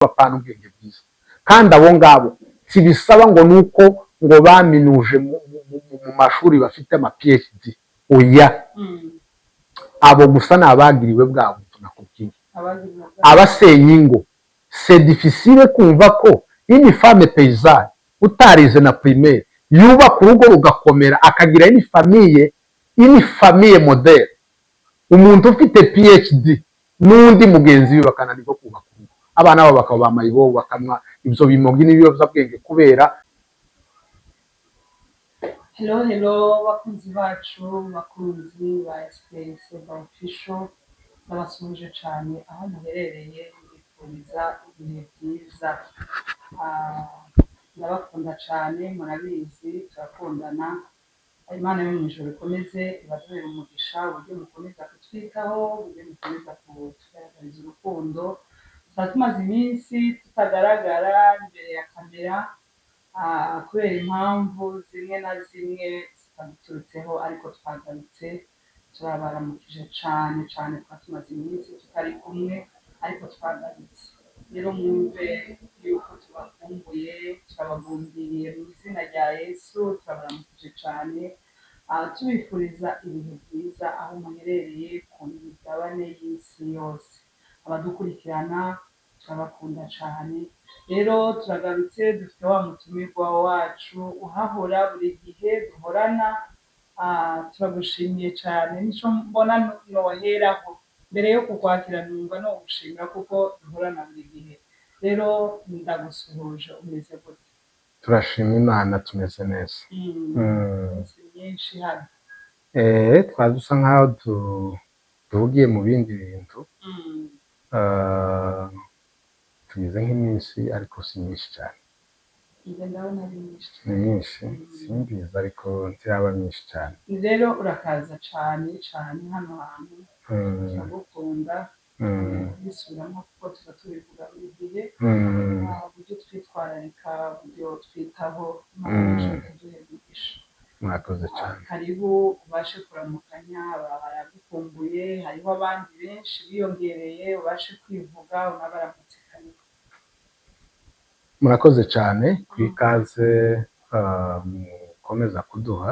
bapana ubwenge bwiza kandi abo ngabo sibisaba ngo nuko ngo baminuje mu mashuri bafite ama PhD oya abo gusa ni abagiriwe bwa buntu nakubwiye abasenya ingo c'est difficile kumva ko ini femme paysanne utarize na primaire yubaka urugo rugakomera akagira ini famille modèle umuntu ufite PhD n'undi mugenzi we bakananirwa kubaka urugo abana babo bakaba bamayibo bakamwa ibyo bimogi n'ibiyobyabwenge kubera. Hello bakunzi bacu bakunzi ba SPS Official ndabasuje cyane aho muherereye mbifuriza ibihe byiza ndabakunda cyane murabizi turakundana Imana yo mu ijuru ikomeze ibadubere umugisha uburyo mukomeza kutwitaho uburyo mukomeza kutugaragariza urukundo tumaze iminsi tutagaragara imbere ya kamera kubera impamvu zimwe na zimwe zitaduturutseho ariko twagarutse turabaramukije cyane twari tumaze iminsi tutari kumwe ariko twagarutse rero mwumve yuko tubakumbuye turabagundiriye mu izina rya Yesu turabaramukije cyane tubifuriza ibihe byiza aho muherereye ku migabane y'isi yose abadukurikirana turabakunda cyane rero turagarutse dufite wa mutumirwa wacu uhahora buri gihe duhorana turagushimiye cyane nico mbona noheraho mbere yo kukwakira numva no gushimira kuko duhorana buri gihe rero ndagusuhuje umeze gute? Turashima Imana tumeze neza nyinshi hano twadusa nkaho duhugiye mu bindi bintu tugize nk'iminsi ariko si myinshi cyane ni myinshi simbizi ariko ntiraba myinshi cyane rero urakaza cyane hano hantu turagukunda bisubiramo kuko tuba tubivuga buri gihe uburyo twitwararika uburyo twitaho tuduhemugisha murakoze cyane hariho ubashe kuramukanya baragukumbuye hariho abandi benshi biyongereye ubashe kwivuga unabaramutse karibu. Murakoze cyane ku ikaze mukomeza kuduha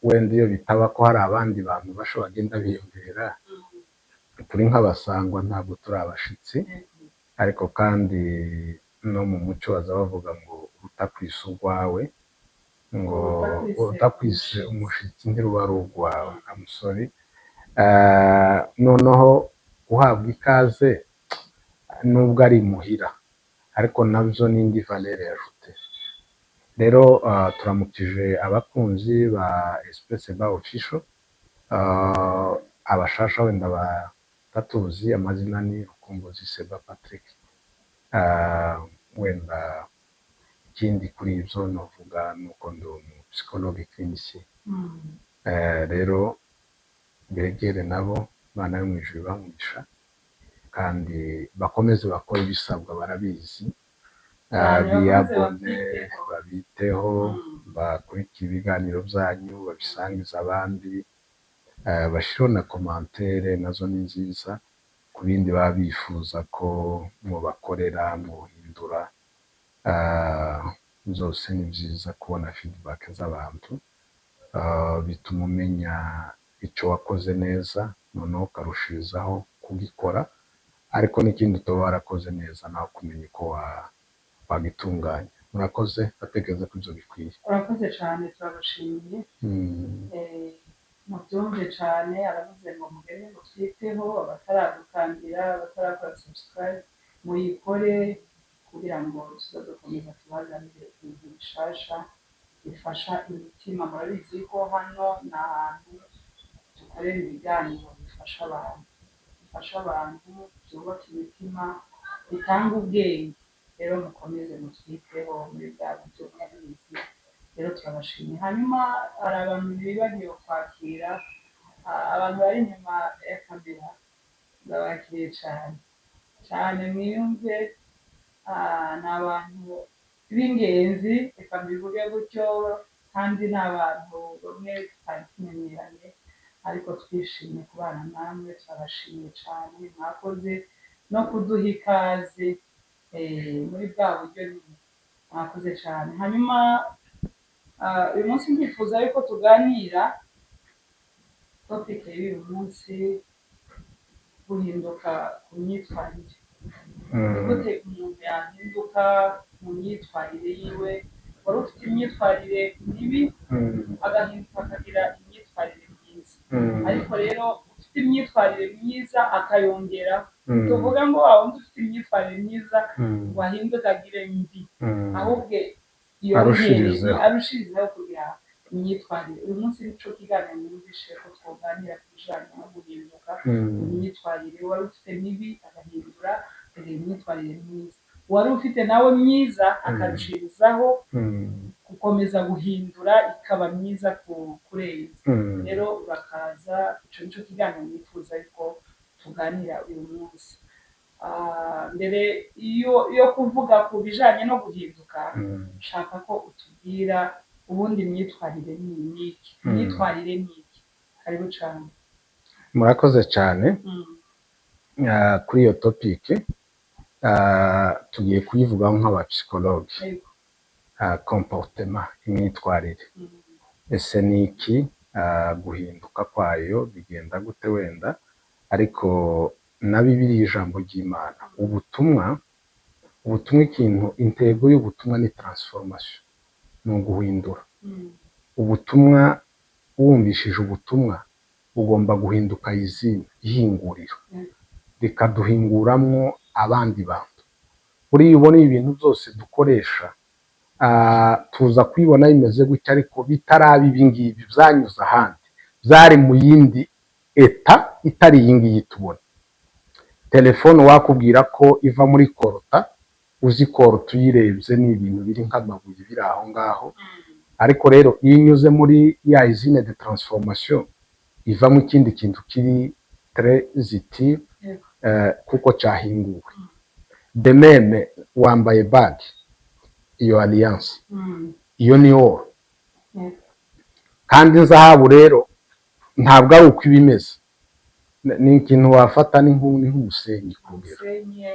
wenda iyo bitaba ko hari abandi bantu bashobora bagenda biyongera turi nk'abasangwa ntabwo turi abashitsi ariko kandi no mu muco baza bavuga ngo utakwise urwawe ngo utakwise umushitsi ntiruba ari urwawe amusori noneho guhabwa ikaze nubwo ari muhira ariko nabyo n'indi valere yajute rero turamukije abakunzi ba SPS Official abashasha wenda batatuzi amazina ni Rukumbuzi Seba Patrick wenda ikindi kuri ibyo navuga nuko ndi psychologue clinicien rero begere nabo bana yo mu ijuru bamugisha kandi bakomeze bakora ibisabwa barabizi biyabone babiteho bakurikira ibiganiro byanyu babisangiza abandi bashyiraho na komantere nazo ni nziza ku bindi baba bifuza ko mubakorera muhindura zose ni byiza kubona feedback z'abantu bituma umenya icyo wakoze neza noneho ukarushirizaho kugikora ariko n'ikindi utaba warakoze neza nawe kumenya uko wagitunganya. Murakoze batekereza ko ibyo bikwiye. Urakoze cyane turabashimiye mubyumve cyane aravuze ngo mugere ngo twiteho abataradukandira abatarakora subscribe muyikore kugira ngo tuzadukomeza tubazanire ibintu bishasha bifasha imitima murabizi ko hano ni ahantu dukorera ibiganiro bifasha abantu byubaka imitima bitanga ubwenge rero mukomeze mutwiteho muri bwa buryo bw'abizi rero turabashimiye hanyuma hari abantu bibagiwe kwakira abantu bari inyuma ya kamera ndabakiriye cyane mwiyumve ni abantu b'ingenzi reka mbivuge gutyo kandi ni abantu bamwe tutari tumenyeranye ariko twishimiye kubana namwe turabashimiye cyane mwakoze no kuduha ikaze muri bwa buryo nyine. Mwakoze cyane. Hanyuma uyu munsi ndifuza yuko tuganira topic y'uyu munsi, guhinduka ku myitwarire. Ni gute umuntu yahinduka mu myitwarire yiwe? Wari ufite imyitwarire mibi agahinduka akagira imyitwarire myiza, ariko rero ufite imyitwarire myiza akayongera, tuvuga ngo wa wundi ufite imyitwarire myiza wahinduka agire mbi, ahubwo arushirizeho kugira imyitwarire. Uyu munsi nico kiganiro numvise ko twoganira ku bijanye no guhinduka imyitwarire. Wari ufite mibi agahindura akagira imyitwarire myiza, wari ufite nawe myiza akarushirizaho gukomeza guhindura ikaba myiza kurenza. Rero bakaza, ico nico kiganiro nifuza yuko tuganira uyu munsi. Mbere yo kuvuga ku bijanye no guhinduka, nshaka ko utubwira ubundi imyitwarire ni iki? Imyitwarire ni iki? Karibu cyane. Murakoze cyane kuri iyo topic. Tugiye kuyivugaho nk'abapsikologe. Comportement, imyitwarire. Ese ni iki? Guhinduka kwayo bigenda gute? Wenda ariko na Bibiliya ijambo ry'Imana, ubutumwa ikintu, intego y'ubutumwa ni transformation, ni uguhindura. Ubutumwa, wumvishije ubutumwa ugomba guhinduka ihinguriro rikaduhinguramwo abandi bantu. Buriya ubona ibintu byose dukoresha tuza kwibona bimeze gutya, ariko bitaraba ibingibi, byanyuze ahandi, byari mu yindi eta itari iyi ngiyi tubona. Telefone wakubwira ko iva muri korota, uzi korota uyirebye ni ibintu biri nk'amabuye biri aho ngaho, ariko rero iyo inyuze muri ya usine de transformation ivamo ikindi kintu kiri très utile, kuko cyahinguwe. De même wambaye bag, iyo alliance, iyo ni oro, kandi zahabu rero ntabwo ari uko ibimeze, ni ikintu wafata ni nk'umusenyi kubwira,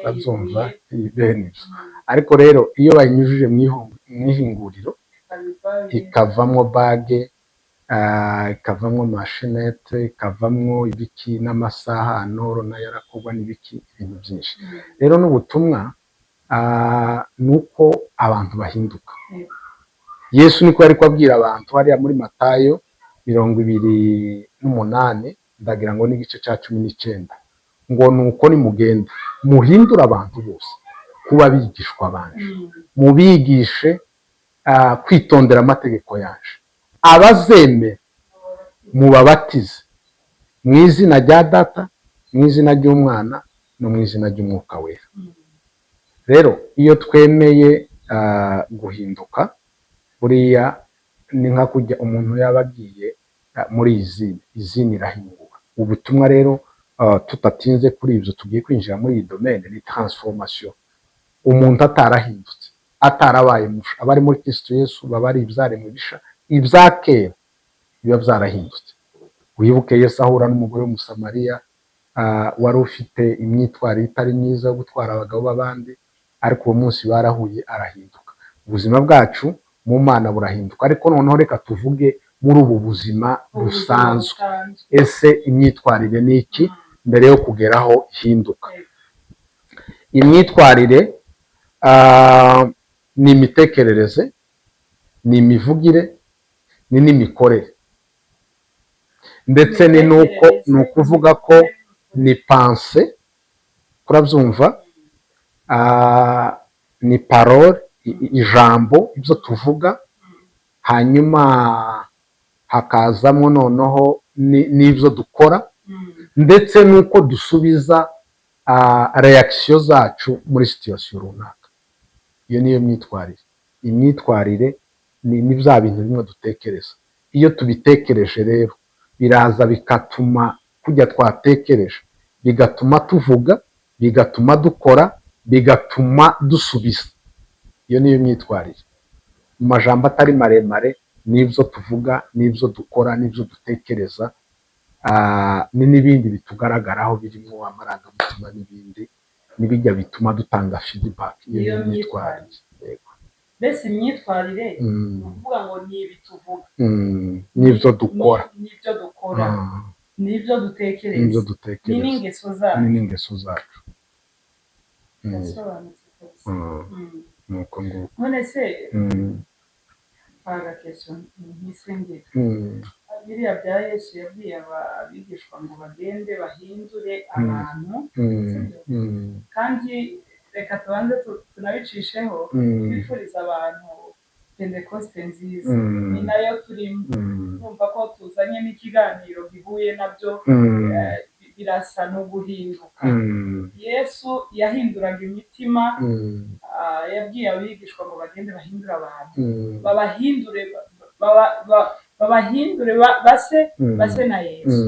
babyumva bene ibyo. Ariko rero iyo bayinyujije mu ihinguriro ikavamo bage, ikavamo mashinete, ikavamo ibiki n'amasaha, anoro nayo arakorwa n'ibiki, ibintu byinshi. Rero n'ubutumwa nuko abantu bahinduka. Yesu niko yari kubabwira abantu hariya muri Matayo 28, ndagira ngo n'igice cya 19, ngo nuko nimugenda muhindura abantu bose kuba bigishwa banje, mubigishe kwitondera amategeko yanje, abazeme mubabatize mu izina rya Data, mu izina ry'Umwana no mu izina ry'Umwuka Wera. Rero iyo twemeye guhinduka, buriya ni nka kujya umuntu yabagiye muri izini irahingura. Ubutumwa rero tutatinze kuri ibyo, tugiye kwinjira muri iyi domaine, ni transformation. Umuntu atarahindutse, atarabaye musha, abari muri Kristo Yesu baba ari ibyaremwe bisha, ibya kera biba byarahindutse. Wibuke Yesu ahura n'umugore w'Umusamariya wari ufite imyitwarire itari myiza yo gutwara abagabo b'abandi, ariko uwo munsi barahuye arahinduka. Ubuzima bwacu mu Mana burahinduka, ariko noneho reka tuvuge muri ubu buzima busanzwe. Ese imyitwarire ni iki mbere yo kugeraho ihinduka? Imyitwarire ni imitekerereze, ni imivugire, ni n'imikorere, ndetse ni ukuvuga ko ni pense, kurabyumva, ni parole, ijambo, ibyo tuvuga, hanyuma hakazamo noneho n'ibyo dukora, ndetse n'uko dusubiza reaction zacu muri situation runaka. Iyo niyo myitwarire. Imyitwarire ni bya bintu bimwe dutekereza. Iyo tubitekereje rero biraza bikatuma kujya twatekereje, bigatuma tuvuga, bigatuma dukora, bigatuma dusubiza. Iyo niyo myitwarire. Mu majambo atari maremare, n'ibyo tuvuga, n'ibyo dukora, n'ibyo dutekereza, n'ibindi bitugaragaraho birimo amarangamutima n'ibindi. n'ibijya bituma dutanga feedback Niyo y'imyitwarire. Yego. mbese imyitwarire ni ukuvuga ngo ni ibi tuvuga, n'ibyo dukora, n'ibyo dutekereza, ni n'ingeso zacu. Yasobanutse rwose. Nuko nguko. None se agakeso nk'isengero biriya bya Yesu yabwiye abigishwa ngo bagende bahindure abantu, kandi reka tubanze tunabicisheho twifuriza abantu Pentecoste nziza, ni nayo turimo numva ko tuzanye n'ikiganiro gihuye nabyo, birasa no guhinduka. Yesu yahinduraga imitima, yabwiye abigishwa ngo bagende bahindure abantu, babahindure base na Yesu,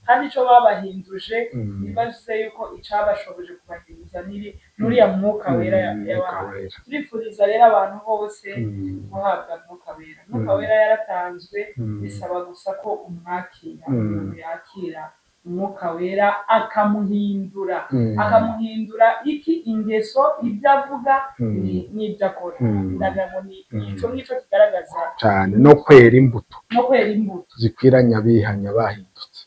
kandi icyo babahinduje ntibaze yuko icyabashoboje kubahinduza n'uriya mwuka wera yabahaye. Turifuriza rero abantu bose guhabwa mwuka wera. Mwuka wera yaratanzwe, bisaba gusa ko umwakira, umuntu yakira umwuka wera akamuhindura iki ingeso, ibyo avuga n'ibyo akora. Ndagira ngo ni icyo ngicyo kigaragaza cyane no kwera imbuto zikwiranye abihanya bahindutse.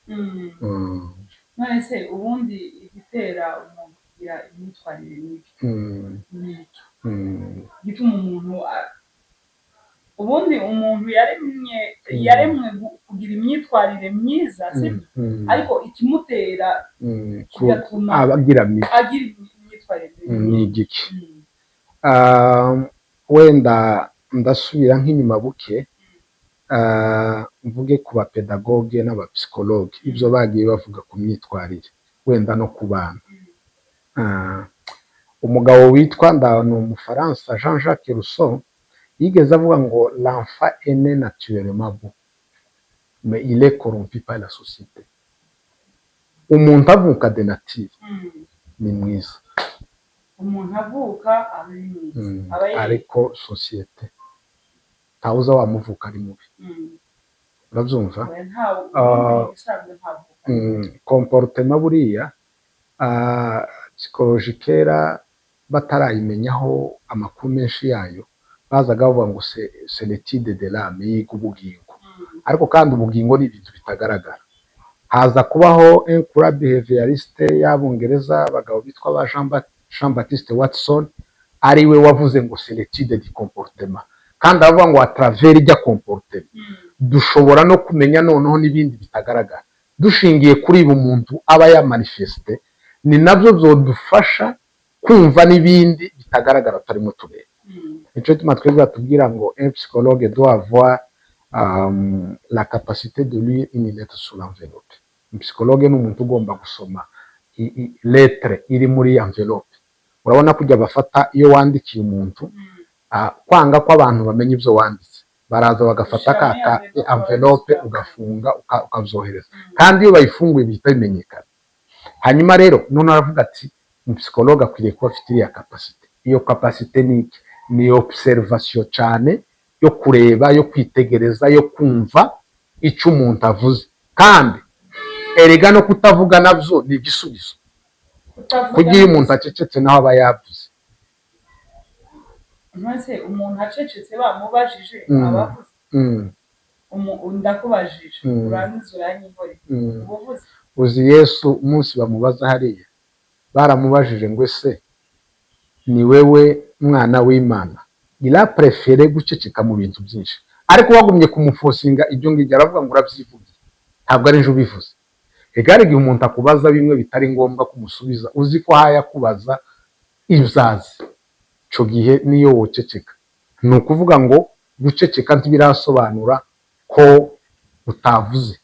None se ubundi igitera umuntu kugira imyitwarire mibi gituma umuntu ubundi umuntu yaremwe kugira imyitwarire myiza, sibyo? Ariko ikimutera kigatuma agira imyitwarire ni igiki? Wenda ndasubira nk'inyuma buke, mvuge ku bapedagoge n'abapsikologe ibyo bagiye bavuga ku myitwarire, wenda no ku bana. Umugabo witwa ni umufaransa Jean Jacques Rousseau yigeze avuga ngo l'enfant est né naturellement bon mais il est corrompu par la société. Umuntu avuka de nature ni mwiza, umuntu avuka ari mwiza, ariko société ntawuza wamuvuka ari mubi. Urabyumva? Comportement buriya psychologie kera batarayimenyaho amakuru menshi yayo, bazaga bavuga ngo c'est l'étude de l'âme, yiga ubugingo. Ariko kandi ubugingo ni ibintu bitagaragara. Haza kubaho un courant behavioriste y'Abongereza, abagabo bitwa ba Jean Baptiste Watson, ariwe wavuze ngo c'est l'étude du comportement, kandi avuga ngo à travers ijya comportement dushobora no kumenya noneho n'ibindi bitagaragara dushingiye kuri ibi umuntu aba yamanifeste, ni nabyo byodufasha kumva n'ibindi bitagaragara turimo tureba. Nicyo gituma twebwe tubwira ngo un psychologue doit avoir la capacité de lire une lettre sur l'enveloppe. Psychologue ni umuntu ugomba gusoma lettre iri muri envelope. Urabona kujya bafata iyo wandikiye umuntu, kwanga ko abantu bamenya ibyo wanditse, baraza bagafata ka envelope ugafunga ukabyohereza, kandi iyo bayifunguye bihita bimenyekana. Hanyuma rero none aravuga ati psychologue akwiriye kuba afite iriya capacité. Iyo capacité ni observation cyane, yo kureba, yo kwitegereza, yo kumva icyo umuntu avuze, kandi erega no kutavuga nabyo ni igisubizo. Kugira umuntu acecetse naho aba yavuze. None umuntu acecetse bamubajije abavuze, ndakubajije urangiza uranyihoreye, ubuvuze. Uzi Yesu umunsi bamubaza hariya, baramubajije ngo ese ni wewe mwana w'Imana, il a préféré guceceka mu bintu byinshi, ariko wagumye kumufosinga ibyo ngibyo aravuga ngo urabyivugiye, ntabwo ari nje ubivuze. Egare igihe umuntu akubaza bimwe bitari ngombwa kumusubiza, uzi ko haya kubaza ibyazi, cyo gihe niyo woceceka. Ni ukuvuga ngo guceceka ntibirasobanura ko utavuze.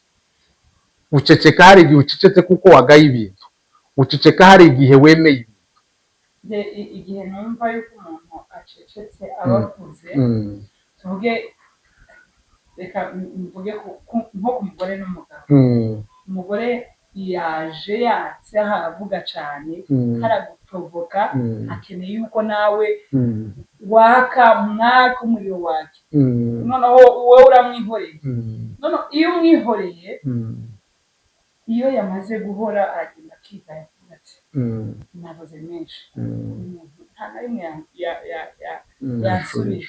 Uceceka hari igihe ucecetse kuko wagaye ibintu, uceceka hari igihe wemeye ibintu. Igihe numva yuko umuntu acecetse abavuze, tuvuge reka mvuge nko ku mugore n'umugabo. Umugore yaje yatse haravuga cyane, haraguprovoka, akeneye yuko nawe waka umuriro wake, noneho wowe uramwihoreye. Noneho iyo umwihoreye, iyo yamaze guhora aragenda akigaya ati navuze menshi umuntu nta na rimwe yansubije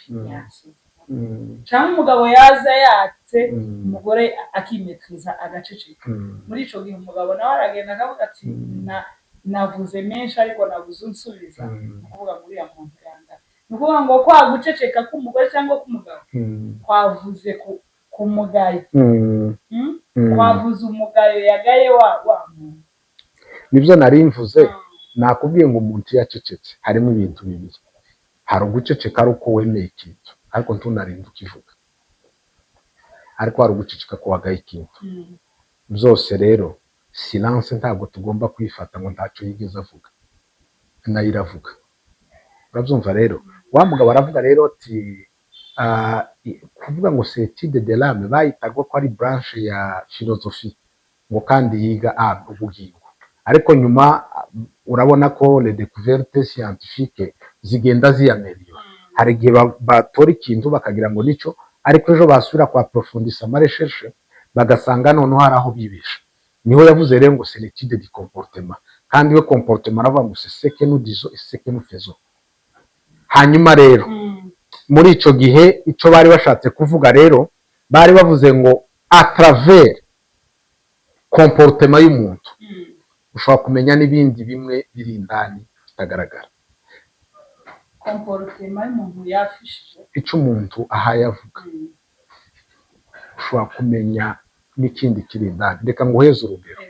cyangwa umugabo yaza yatse umugore akimetiriza agaceceka muri ico gihe umugabo nawe aragenda akavuga ati navuze menshi ariko nabuze unsubiza kuvuga muri ya muntu yanga ni ukuvuga ngo kwa guceceka k'umugore cyangwa k'umugabo kwavuze ku mugayo kwavuze umugayo yagaye wa muntu nibyo nari mvuze nakubwiye ngo umuntu yacecetse harimo ibintu bibiri hari uguceceka ari uko wemeye ikintu ariko ntunarinda ukivuga ariko hari uguceceka ko wagaye ikintu byose rero silence ntabwo tugomba kwifata ngo ntacyo yigeze avuga nayo iravuga urabyumva rero wa mugabo aravuga rero ati kuvuga ngo c'est étude de l'âme bayitaga ko ari branche ya philosophie ngo kandi yiga ubugingo ariko nyuma urabona ko les découvertes scientifiques zigenda ziyameliora hari igihe batora ikintu bakagira ngo nico ariko ejo basubira kwa approfondissa ama recherche bagasanga noneho hari aho bibesha niho yavuze rero ngo c'est l'étude du comportement kandi we comportement aravuga ngo c'est ce que nous disons et ce que nous faisons hanyuma rero muri ico gihe ico bari bashatse kuvuga rero bari bavuze ngo à travers comportement y'umuntu ushobora kumenya n'ibindi bimwe biri indani bitagaragara comportement y'umuntu yafishije icyo umuntu ahaye avuga ushobora kumenya n'ikindi kiri indani reka nguheze urugero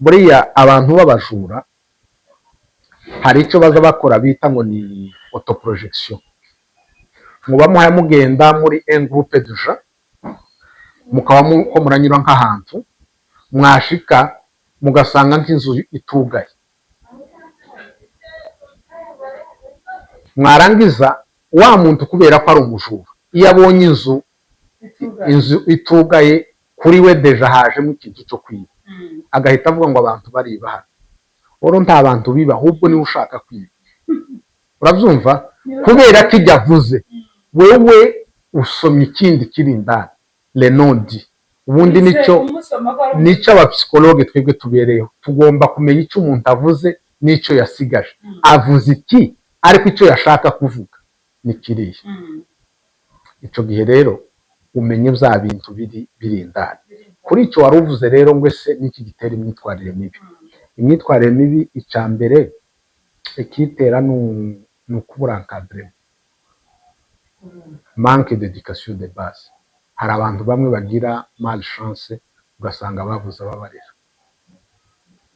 buriya abantu b'abajura hari icyo baza bakora bita ngo ni autoprojection muba muhaye mugenda muri un groupe de gens mukaba ko muranyura nk'ahantu mwashika mugasanga nk'inzu itugaye mwarangiza wa muntu kubera ko ari umujura iyo abonye inzu itugaye kuri we deja hajemo ikintu cyo kwiba agahita avuga ngo abantu bariba hano oro nta bantu biba ahubwo niwe ushaka kwiba urabyumva kubera ko ijya avuze wewe usomye ikindi kiri indani lenodi ubundi nicyo abapsikologe twebwe tubereyeho tugomba kumenya icyo umuntu avuze n'icyo yasigaje avuze iki ariko icyo yashaka kuvuga ni kiriya icyo gihe rero umenye bya bintu biri indani kuri icyo wari uvuze rero ngo ese n'iki gitera imyitwarire mibi imyitwarire mibi icya mbere ikitera ni ukubura encadrement manque d'éducation de base hari abantu bamwe bagira malchance ugasanga babuze ababarera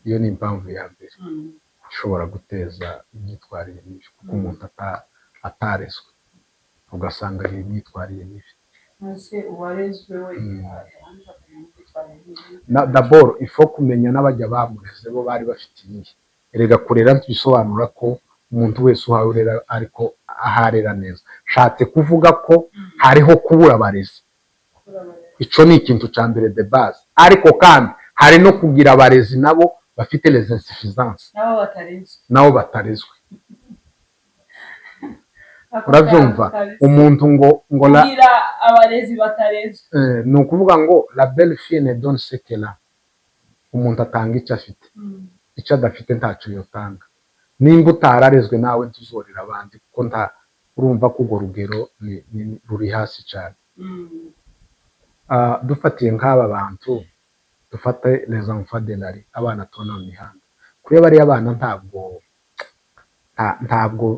iyo ni impamvu ya mbere ishobora guteza imyitwarire mibi kuko umuntu atarezwe ugasanga ari imyitwarire mibi d'abord ifo kumenya n'abajya bamureze bo bari bafite iyihe erega kurera bisobanura ko umuntu wese uhawe urera ariko aharera neza shatse kuvuga ko hariho kubura abarezi ico ni ikintu cya mbere de base ariko kandi hari no kugira abarezi nabo bafite les insuffisances nabo batarezwe urabyumva umuntu ngo kugira abarezi batarezwe ni ukuvuga ngo la belle fille ne donne ce qu'elle a umuntu atanga icyo afite icyo adafite ntacyo yotanga nimba utararezwe nawe tuzorera abandi kuko urumva ko urwo rugero ruri hasi cyane dufatiye nk'aba bantu dufate les enfants de la rue abana tubona mu mihanda kuri bariya abana ntabwo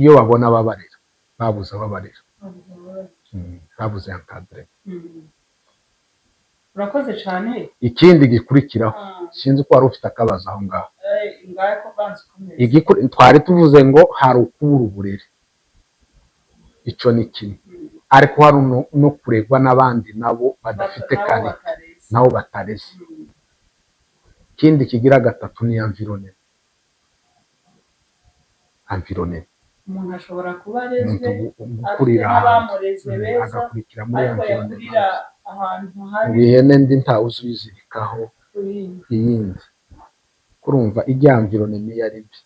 iyo babona ababarera babuze ababarera babuze encadrement urakoze cyane ikindi gikurikiraho sinzi ko wari ufite akabazo aho ngaho twari tuvuze ngo hari ukubura uburere icyo ni kimwe ariko hari no kuregwa n'abandi nabo badafite karite nabo batareze ikindi kigira gatatu ni environnement umuntu ashobora kuba arezwe gukurira n'abamureze beza agakurikira muri ariko yakurira ahantu hari ihene ndi ntawe uzizirikaho iyindi kurumva ijya environnement yari mbi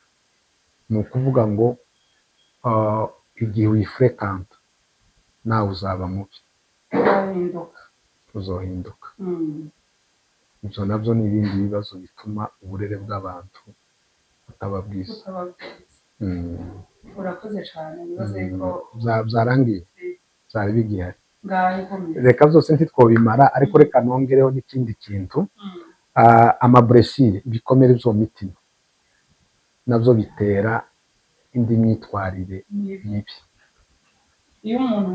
ni ukuvuga ngo igihe uyifrekanta nawe uzaba mubi uzohinduka ibyo nabyo ni ibindi bibazo bituma uburere bw'abantu utababwiza. Urakoze cyane nibaze ko byarangiye byari bigihari. ngaho ikomeye Reka byose ntitwobimara, ariko reka nongereho n'ikindi kintu. Amaburesire, ibikomere byo mu mitima nabyo bitera indi myitwarire mibi. iyo umuntu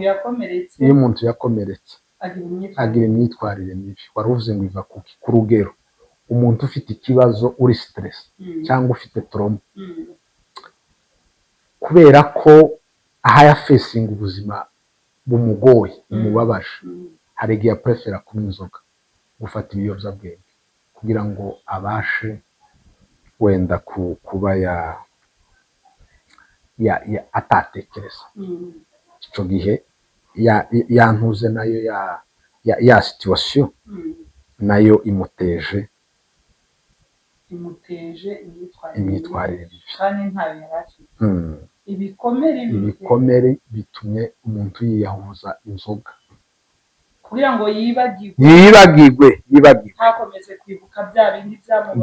yakomeretse agira imyitwarire mibi. Wari uvuze ngo iva ku rugero. Umuntu ufite ikibazo uri stress cyangwa ufite trauma, kubera ko aha yafesinga ubuzima bumugoye bumubabaje, hari igihe aprefera kunywa inzoga, gufata ibiyobyabwenge kugira ngo abashe wenda kuba atatekereza. Icyo gihe yantuze nayo ya situation nayo imuteje imyitwarire mibi. kandi ntayo yarafite ibikomere bitumye umuntu yiyahuza inzoga kugira ngo yibagirwe ntakomeze kwibuka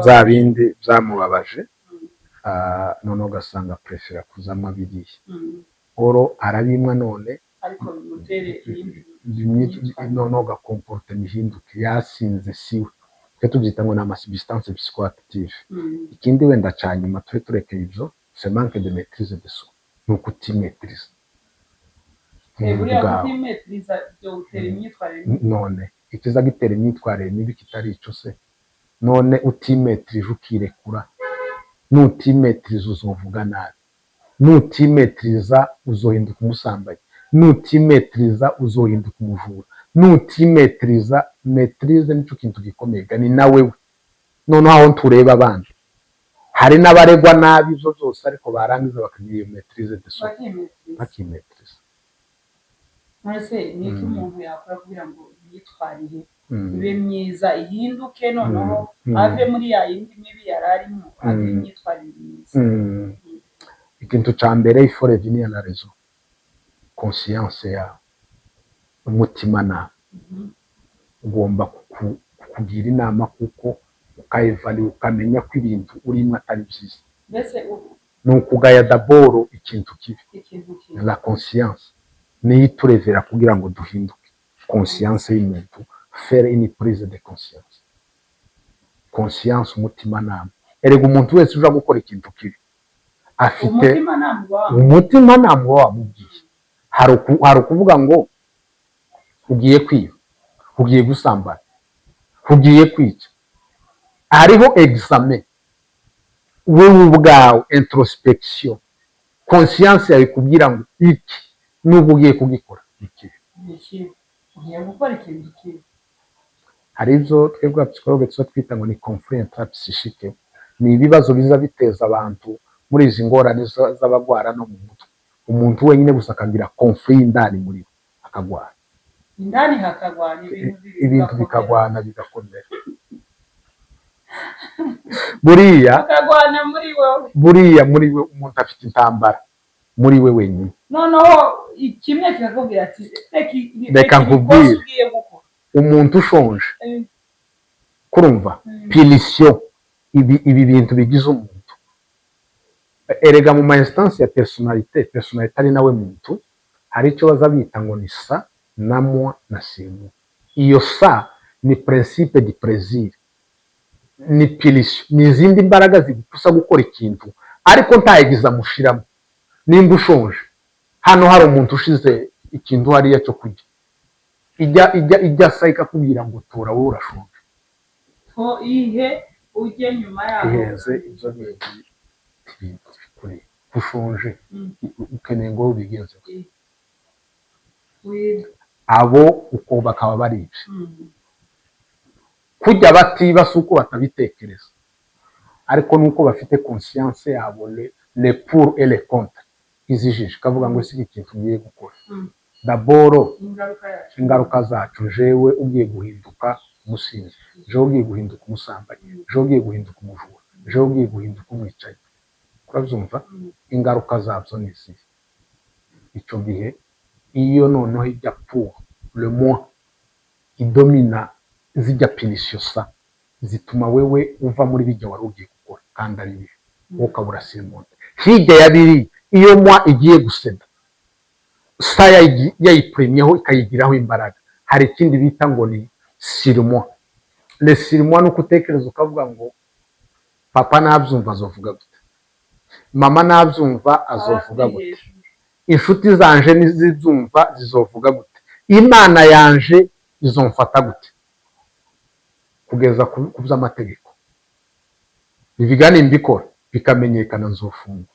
bya bindi byamubabaje. Noneho ugasanga prefera kuzama biriya oro arabimwa, none ariko bimutere noneho gakomporte mihinduke yasinze siwe. Twe tubyita ngo ni amasubstance psychoactive. Ikindi wenda cyanyuma tube turekeye ibyo, c'est manque de maîtrise de soi, ni ukutimetriza. None ikiza gitera imyitwarire mibi kitari icyo se? None utimetrije ukirekura, nutimetriza uzovuga nabi, nutimetriza uzohinduka umusambanyi, nutimetriza uzohinduka umujura, nutimetriza. Metrize nicyo kintu gikomeye, ni nawe we. Noneho aho tureba abandi, hari n'abaregwa nabi ibyo byose, ariko barangiza bakagira iyo metrize de soi, bakimetriza. Nase ni iki umuntu yakora kugira ngo imyitwarire ibe myiza, ihinduke, noneho ave muri ya yindi mibi yari arimo, agire imyitwarire myiza? Ikintu cya mbere, il faut revenir à la raison, conscience yawe, umutimanama. Ugomba kugira inama kuko ukayivalue, ukamenya ko ibintu urimo atari byiza. Ni ukugaya daboro ikintu kibi. La conscience niyo iturevera kugira ngo duhinduke. Conscience y'umuntu, faire une prise de conscience. Conscience, umutimanama. Erega umuntu wese uja gukora ikintu kibi afite umutimanama wamubwiye. Hari ukuvuga ngo ugiye kwiba, ugiye gusambana, ugiye kwica. Hariho examen wowe ubwawe, introspection. Conscience yawe kubwira ngo iki nubwo ugiye kugikora iki ugiye gukora ikintu kibi. Hari ibyo twebwe psychologue tuba twita ngo ni conflit intrapsychique. Ni ibibazo biza biteza abantu muri izi ngorane z'abagwara no mu mutwe. Umuntu wenyine gusa akagira conflit indani muri we, akagwara indani, hakagwana ibintu bikagwana bigakomera. buriya muri we umuntu afite intambara muri we wenyine. Noneho kimwe kikakubwira ati reka nkubwire, umuntu ushonje kurumva pulsion, ibi bintu bigize umuntu. Erega mu ma instance ya personalite ari nawe muntu, hari icyo baza bita ngo ni sa na moi na semu. Iyo sa ni principe de plaisir, ni pulsion, ni izindi mbaraga zigusa gukora ikintu ariko ntayigiza mushiramo. Nimba ushonje, hano hari umuntu ushize ikintu hariya cyo kurya, ijya sa ikakubwira ngo tura wowe urashonje, ihe ujye nyuma yaho iheze. Ibyo bintu bikuri ushonje, ukeneye ngo ubigenze abo uko bakaba barica. Kujya batiba si uko batabitekereza, ariko nuko bafite conscience yabo, le pour et le contre, izijije kavuga ngo isi ikintu ngiye gukora. Daboro ingaruka zacu, jewe ugiye guhinduka umusinzi, jewe ugiye guhinduka umusambanyi, jewe ugiye guhinduka umujura, jewe ugiye guhinduka umwicanyi. Urabyumva? Ingaruka zabyo ni izi. Icyo gihe iyo noneho ijya pour le moi idomina zijya pulsion sa, zituma wewe uva muri bijya wari ugiye gukora kandi ari bibi. wowe ukaba urasimonte. Hirya ya biriya iyo mwa igiye guseda sa yayiprimyeho ikayigiraho imbaraga, hari ikindi bita ngo ni sirimo. Le sirimo ni uko utekereza ukavuga ngo papa nabyumva azovuga gute, mama nabyumva azovuga gute, inshuti zanje nizibyumva zizovuga gute, imana yanje izomfata gute, kugeza ku by'amategeko. Ibigani mbikora bikamenyekana nzofungwa.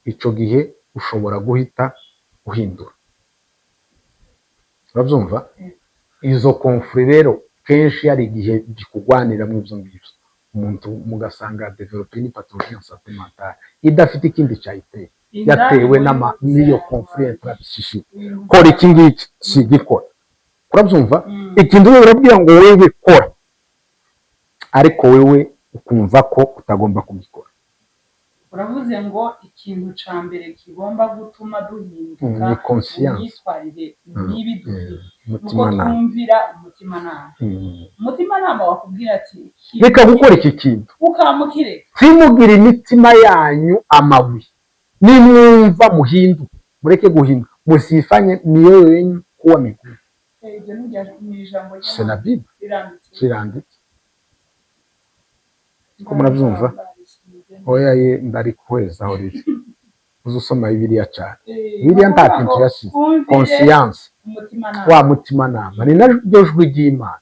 Icyo gihe ushobora guhita uhindura. Urabyumva? Izo konfuri rero kenshi hari igihe bikugwanira mu ibyo ngibyo, umuntu mugasanga develope ni pathologie sentimentale idafite ikindi cyayiteye, yatewe n'iyo konfuri intrapsychique. Kora iki ngiki si gikora. Urabyumva? Ikindi urabwira ngo wewe kora, ariko wewe ukumva ko utagomba kubikora. Uravuze ngo ikintu ca mbere kigomba gutuma duhinduka ni conscience, imyitwarire nibi dufite, umutima nama, twumvira umutima nama. Umutima nama wakubwira ati reka gukora iki kintu, ukamukire simugire imitima yanyu amabuye, nimwumva muhinduke, mureke guhinduka, musifanye niyo yenyu kuwa miguru. Ibyo ni ijambo C'est la Bible, ziranditse. Ko murabyumva? Oya ye ndari kwezaho riri, uzusoma Bibiliya cyane. Bibiliya nta kintu yasize. Conscience, wa mutima nama, ni naryo jwi ry'Imana.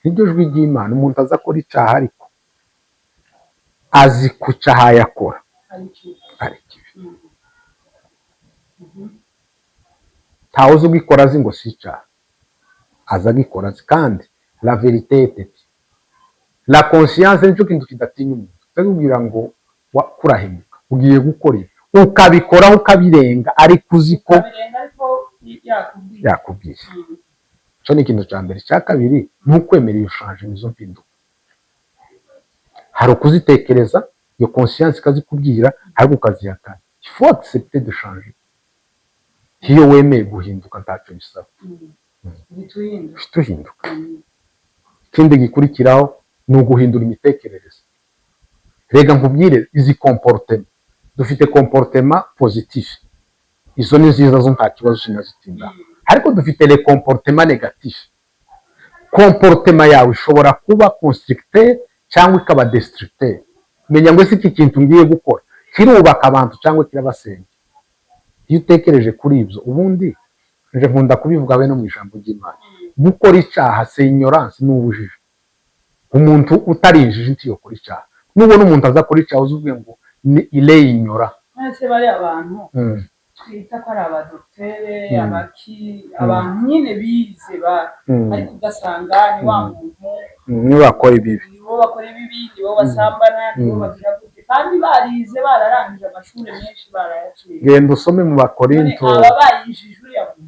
Niryo jwi ry'Imana. Umuntu aza akora icyaha ariko azi ku cyaha yakora ari kibi. Ntawe uzi ugikora azi ngo si icyaha, aza agikora azi. Kandi la vérité est la conscience nicyo kintu kidatinya umuntu. Ndakubwira ngo kurahemuka, ugiye gukora ibi ukabikoraho ukabirenga ariko uzi ko yakubwiye. Icyo ni ikintu cya mbere. Icya kabiri ni ukwemera iyo shanje, nizo mpinduka. Hari ukuzitekereza, iyo conscience ikazikubwira ariko ukazihakana. Il faut accepter de changer. Iyo wemeye guhinduka ntacyo bisaba, bituhinduka. Ikindi gikurikiraho ni uguhindura imitekerereze. Rega nkubwire, izi comportement dufite comportement positif, izo ni nziza zo nta kibazo sinazitinda, ariko dufite le comportement négatif. Comportement yawe ishobora kuba constructeur cyangwa ikaba destructeur. Menya ngo iki kintu ngiye gukora kirubaka abantu cyangwa kirabasenya. Iyo utekereje kuri ibyo, ubundi nje nkunda kubivuga we no mu ijambo ry'Imana, gukora icyaha c'est ignorance, ni ubujiji. Umuntu utarinjije ntiyo kora icyaha. Nubona umuntu aza kuri icyaha uzuvuye ngo ni ile ignora. Ese bari abantu twita ko ari abadoktere, abantu nyine bize ariko ugasanga ni wa muntu nibo bakora ibibi, nibo basambana, nibo bagira gute, kandi barize bararangije amashuri menshi barayaciye. Genda usome mu Bakorinto,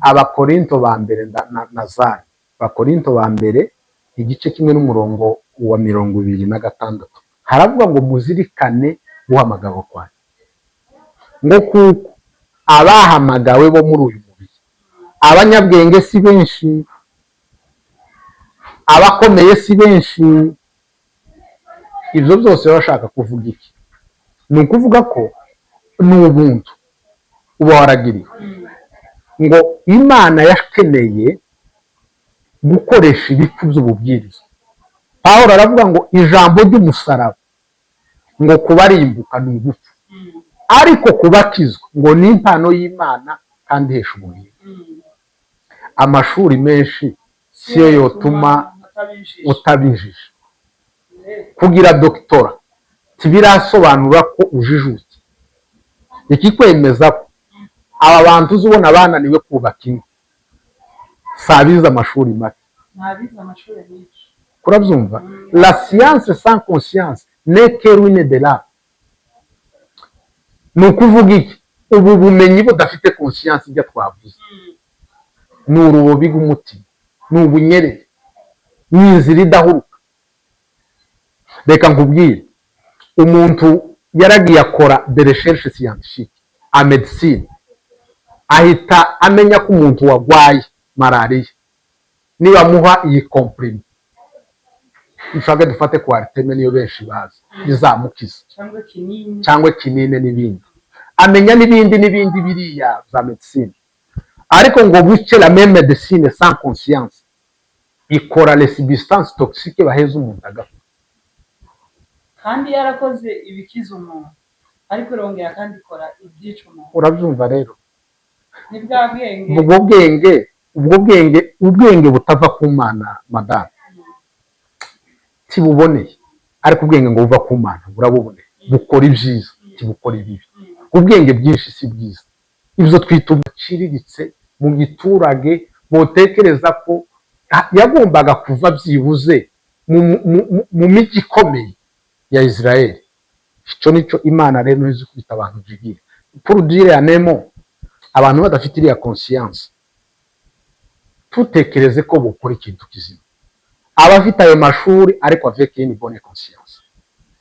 Abakorinto ba mbere na Zari, Abakorinto ba mbere igice kimwe n'umurongo wa 26 haravuga ngo muzirikane guhamagawe kwanyu, ngo kuko abahamagawe bo muri uyu mubiri, abanyabwenge si benshi, abakomeye si benshi. Ibyo byose bashaka kuvuga iki? Ni ukuvuga ko ni ubuntu uba waragiriwe, ngo Imana yakeneye gukoresha ibipfu by'ububwiriza. Pawulo aravuga ngo ijambo ry'umusaraba ngo kubarimbuka ni ugupfa, ariko kubakizwa ngo ni impano y'Imana kandi ihesha ubugingo. Amashuri menshi siyo yotuma utabinjije. Kugira doktora tibirasobanura ko ujijutse. Ikikwemeza ko aba bantu uzubona bananiwe kubaka ingo sabiza amashuri make, kurabyumva? La science sans conscience n'est que ruine de l'âme. Ni ukuvuga iki? Ubu bumenyi budafite conscience ibyo twavuze ni urubobi rw'umutima, ni ubunyerere, ni inzira idahuruka. Reka nkubwire, umuntu yaragiye akora de recherche scientifique a medicine, ahita amenya ko umuntu wagwaye malariya nibamuha iyi comprime dushaka dufate kwa Arteme niyo benshi bazi izamukiza cyangwa kinine n'ibindi, amenya n'ibindi biriya za medicine. Ariko ngo buke la même médecine sans conscience ikora les substances toxiques baheza umuntu agapfa, kandi yarakoze ibikiza umuntu ariko irongera kandi ikora ibyica umuntu. Urabyumva rero, ni bwa bwenge ubwenge butava ku Mana madame tibuboneye, ariko ubwenge ngo buva ku Mana burabuboneye, bukora ibyiza tibukora ibibi. Ubwenge bwinshi si bwiza, ibyo twita ubukiriritse mu giturage botekereza ko yagombaga kuva byibuze mu migi ikomeye ya Israeli. Icyo nicyo Imana rero izi kwita abantu jigire pour dire ya nemo abantu badafite iriya conscience. Tutekereze ko bukora ikintu kizima, abafite ayo mashuri ariko avec une bonne conscience.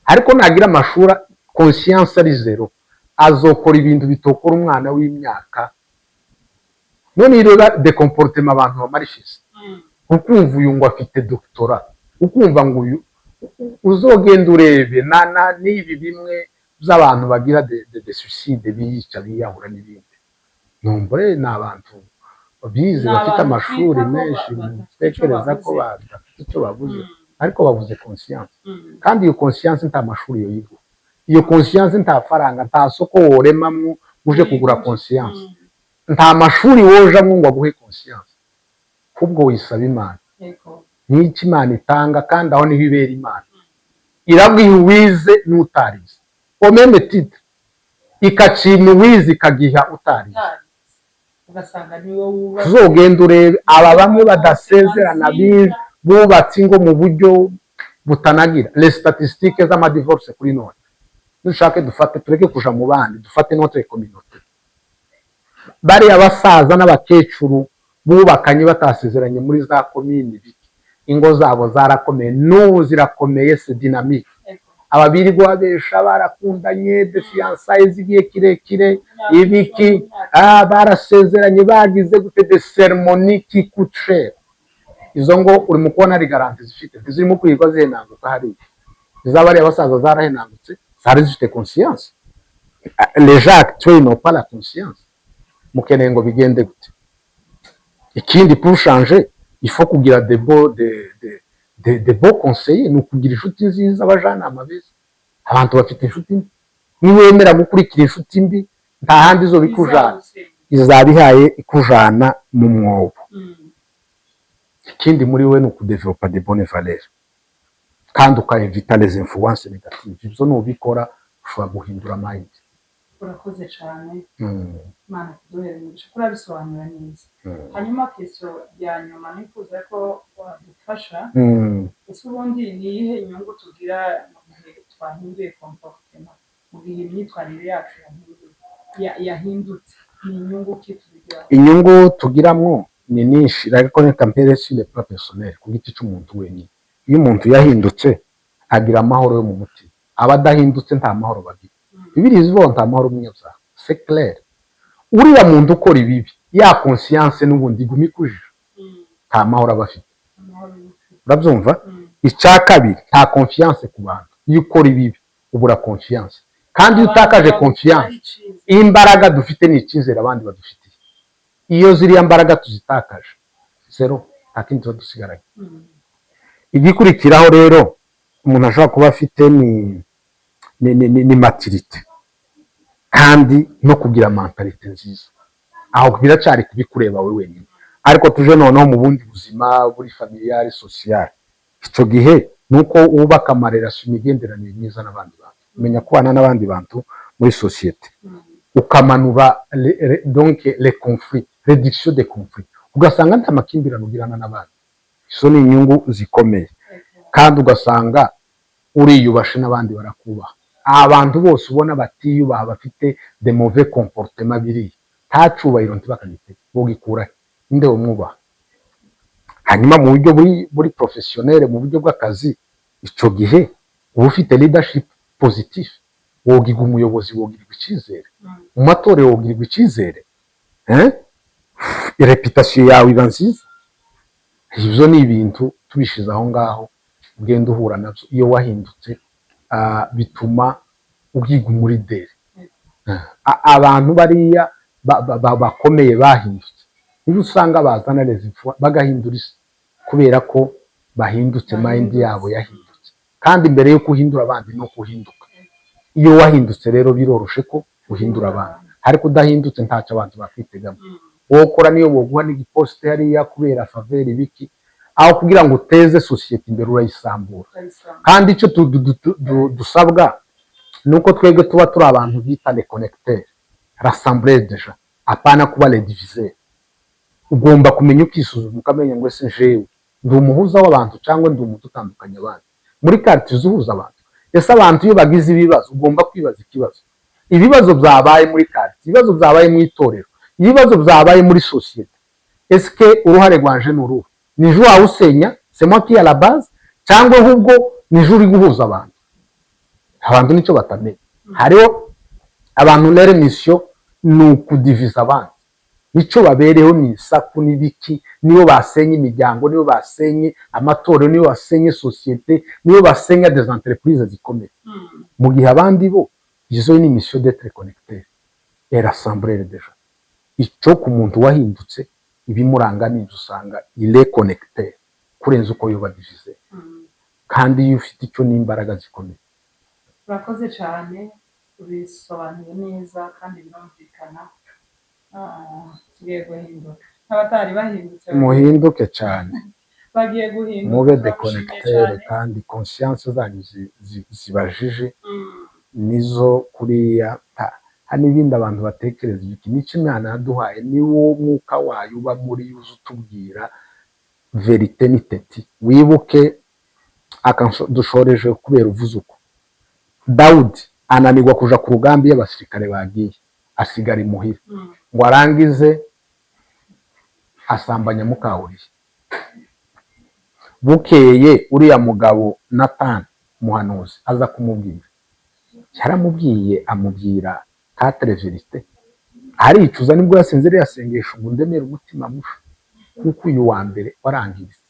Ariko nagira amashuri conscience ari zero, azokora ibintu bitokora umwana w'imyaka. None rero de comportement abantu bamarishise, ukumva uyu ngo afite doctorat, ukumva ngo uyu uzogenda urebe n'ibi bimwe by'abantu bagira de suicide biyica biyahura n'ibindi. Nombre n'abantu bize bafite amashuri menshi tekereza ko badafite icyo bavuze, ariko bavuze conscience. Kandi iyo conscience nta mashuri yo yigo, iyo conscience nta faranga, nta soko woremamwo uje kugura conscience, nta mashuri wojamwo ngo aguhe conscience, kubwo wisaba Imana. N'iki Imana itanga, kandi aho niho ibera Imana. Irabwiha uwize n'utarize au même titre, ikacina uwize ikagiha utarize. Ugasanga niwe wubatse, uzogenda urebe aba bamwe badasezerana bubatse ingo mu buryo butanagira. Les statistiques z'amadivorce kuri none dushake dufate, tureke kuja mu bandi, dufate notre communauté. Bari abasaza n'abakecuru bubakanye batasezeranye muri za komini biki, ingo zabo zarakomeye, n'ubu zirakomeye, c'est dynamique. Ababirigwa babesha barakundanye de fiançailles z'igihe kirekire ibiki, barasezeranye bagize gute de cérémonie qui coûte cher. Izo ngo uri mu kubona ari garanti zifite, zirimo kwirwa zihenanguka hariya. Izabari abasaza zarahenangutse, zari zifite conscience. Les gens actuels n'ont pas la conscience. Mukeneye ngo bigende gute. Ikindi pour changer, il faut kugira de beaux conseillers, ni ukugira inshuti nziza, abajyanama beza. Abantu bafite inshuti mbi, niwemera gukurikira inshuti mbi, nta handi zo bikujana, izabihaye ikujana mu mwobo. Ikindi muri we ni ukudevelopa de bonnes valeurs, kandi ukayevita les influences négatives. Ibyo nubikora ushobora guhindura mind. Urakoze cyane, Imana kuduhere umugisha, kurabisobanura neza. Hanyuma question ya nyuma nifuza ko wadufasha, ese ubundi ni iyihe inyungu tugira mu gihe twahinduye comportement, mu gihe imyitwarire yacu yahindutse? Ni inyungu ki tugira? Inyungu tugiramwo ni nyinshi, ariko ni campagne sur le plan personnel, ku giti cy'umuntu wenyine. Iyo umuntu yahindutse agira amahoro yo mu mutima, abadahindutse nta mahoro bagira. Bibiliya ivuga nta mahoro umunyabyaha, c'est clair. Uriya muntu ukora ibibi, ya conscience n'ubundi iguma ikujije, nta mahoro aba afite. Urabyumva? Icya kabiri, nta confiance ku bantu. Iyo ukora ibibi ubura confiance, kandi iyo utakaje confiance, imbaraga dufite ni icyizere abandi badufitiye. Iyo ziriya mbaraga tuzitakaje, zero, nta kindi tuba dusigaranye. Igikurikiraho rero umuntu ashobora kuba afite ni maturité, kandi no kugira mentalite nziza. Aho biracyari kubikureba we wenyine, ariko tuje noneho mu bundi buzima buri familial social. Icyo gihe nuko wubaka amarelation, imigenderanire myiza n'abandi bantu, umenya kubana n'abandi bantu muri société, ukamanura donc les conflits, réduction des conflits, ugasanga nta makimbirane ugirana n'abandi. Izo ni inyungu zikomeye, kandi ugasanga uriyubashe n'abandi barakubaha. Abantu bose ubona batiyubaha, bafite de mauvais comportement biri, nta cyubahiro ntibakagite, bogikura inde umwubaha. Hanyuma mu buryo buri professionnel, mu buryo bw'akazi, icyo gihe uba ufite leadership positif, wogiga umuyobozi, wogirirwa icyizere mu matorero, wogirirwa icyizere, reputation yawe iba nziza. Ibyo ni ibintu tubishize aho ngaho, ugenda uhura nabyo iyo wahindutse, bituma ubyiga umurideri. Abantu bariya bakomeye bahindutse niba usanga bazana rezivuwa bagahindura isi kubera ko bahindutse, mayindi yabo yahindutse. kandi mbere yo kuhindura abandi no kuhinduka. Iyo wahindutse rero biroroshe ko uhindura abandi, ariko udahindutse ntacyo abantu bakwitegamo. wowe ukora niyo boguha n'igiposite hariya kubera faveri biki, aho kugira ngo uteze sosiyete imbere urayisambura. kandi icyo dusabwa ni uko twebwe tuba turi abantu bita les connecteurs, rassembler deja, apana kuba les diviseurs. ugomba kumenya ukisuzuma ukamenya ngo ese jewe ndi umuhuza w'abantu cyangwa ndi umuntu utandukanya abandi. muri quartier uhuza abantu, ese abantu iyo bagize ibibazo ugomba kwibaza ikibazo. ibibazo byabaye muri quartier, ibibazo byabaye mu itorero, ibibazo byabaye muri societe, eske uruhare rwanje ni uruhe? ni je wawe usenya, c'est moi qui à la base, cyangwa ahubwo ni je uri guhuza abantu? abantu nicyo batamenya. hariho abantu rero mission ni ukudiviza abandi, nicyo babereho ni isaku n'ibiki, niyo basenye imiryango, niyo basenye amatorero, niyo basenye societe, niyo basenya des entreprises zikomeye. mu gihe abandi bo izo ni mission d'être connecté et rassembler déjà. icyo ku muntu wahindutse ibimuranga n'inzu usanga il est connecté kurenza uko yoba divisé. kandi iyo ufite icyo n'imbaraga zikomeye. urakoze cyane, ubisobanuye neza kandi birumvikana. tugiye guhinduka, abatari bahindutse muhinduke cyane, bagiye guhinduka, mube déconnecteur, kandi conscience zanyu zibajije nizo kuriya. hari n'ibindi abantu batekereza iki nicyo Imana yaduhaye, ni wo mwuka wayo uba muri yuzu utubwira verite n'iteti. wibuke dushoreje kubera uvuze uko Dawudi ananirwa kuja ku rugamba iyo abasirikare bagiye, asigara imuhira ngo arangize asambanya Mukawuriya. bukeye uriya mugabo Natani umuhanuzi aza kumubwira, yaramubwiye amubwira quatre verite, aricuza nibwo yasenze iriya sengesho ngo ndemere umutima musha, kuko uyu wa mbere warangiritse.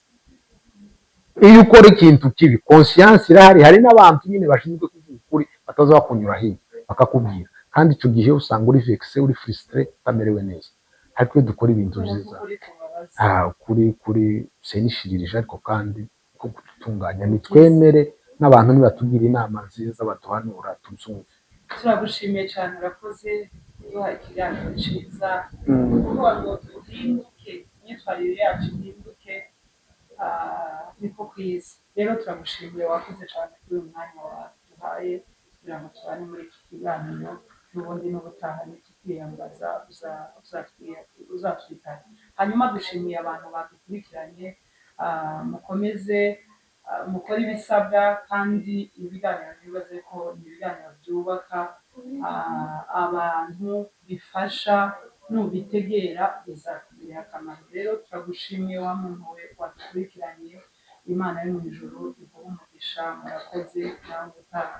iyo ukora ikintu kibi conscience irahari. hari n'abantu nyine bashinzwe kuvuga ukuri bataza bakunyura hirya bakakubwira, kandi icyo gihe usanga uri vexé, uri frustré, utamerewe neza. ariko iyo dukora ibintu byiza, kuri senishirije, ariko kandi ko gutunganya nitwemere n'abantu nibatubwira inama nziza baduhanura tuzumve. turagushimiye cyane, urakoze kuduha ikiganiro cyiza, kuvuga ngo duhinduke, imyitwarire yacu ihinduke, niko kwiza. rero turagushimiye, wakoze cyane kuri uyu mwanya waduhaye kugira ngo tubane muri iki kiganiro, n'ubundi n'ubutaha nitutwiyambaza uzatwitaho. hanyuma dushimiye abantu badukurikiranye, mukomeze mukora ibisabwa, kandi ibiganiro bibaze ko ni ibiganiro byubaka abantu, bifasha, nubitegera bizakugirira akamaro. rero turagushimiye wa muntu we wadukurikiranye. Imana yo mu ijuru iguhe umugisha. murakoze nawe utaha.